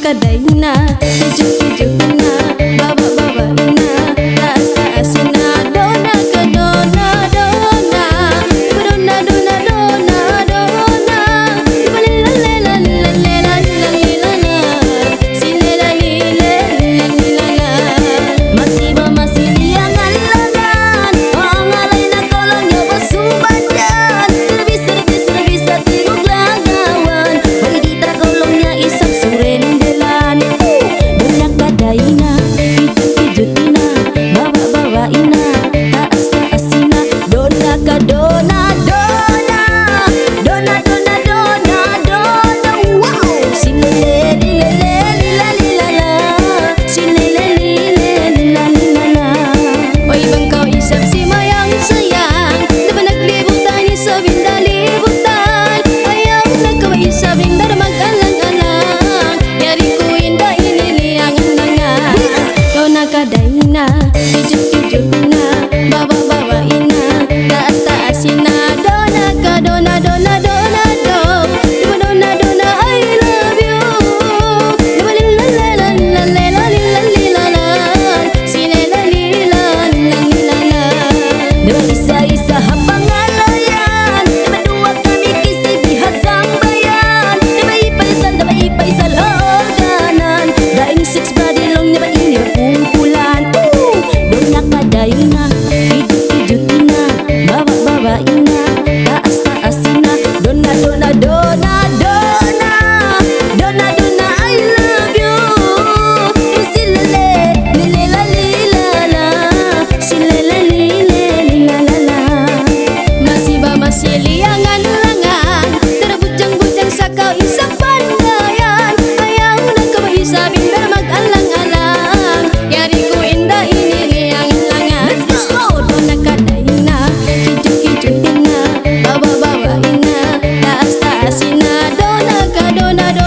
kadaina, tujuk-tujukna, bawa-bawaina, taas-taasina, dona ke dona, dona, dona, dona, dona, dona, balilalalalalalalala, silalalilalala. Masih liangan lengan, orang lain kalau nyoba sumbangan, bisa tiruk lagawan, bagi kita golongnya isap surendelan. Banyak kadaina, hijut-hijutina, bawa-bawaina, taas-taasina, dona ka dona, dona, dona, dona, dona, dona. Wow, silelelelelelelelala, silelelelelelelala. Oy bang kau isap si mayang sayang, diba naglibutan isap indah libutan, ayaw na kau isap indah mag-alang-alang, yari ko indah iniliangan langan. Dona kadaina, hijut-hijutna, bawa-bawaina, taas-taasina, dona ka dona, dona, dona, do, diba dona, dona, I love you, diba lilalalalalalalalala, sinelalilalalalalala. Diba isa-isa hapangalayan, diba dua kami kisi bihasang bayan, diba ipaisal organan, daing six body long diba ini kumpulan. Dona kadaina, hijut-hijutina, bawa-bawaina, taas-taasina, dona, dona, dona, dona, dona, dona, I love you, diba silele-lele-lalilala, silele-lele-lalala. Masih liangan lengan, terbujang-bujang sa kau isang pandayan, ayaw na kau isap indah mag-alang-alang, yari ko indah iniliangan langan. Let's go! Dona kadaina, hijut-hijutina, bawa-bawaina, taas-taasina, dona ka dona, dona.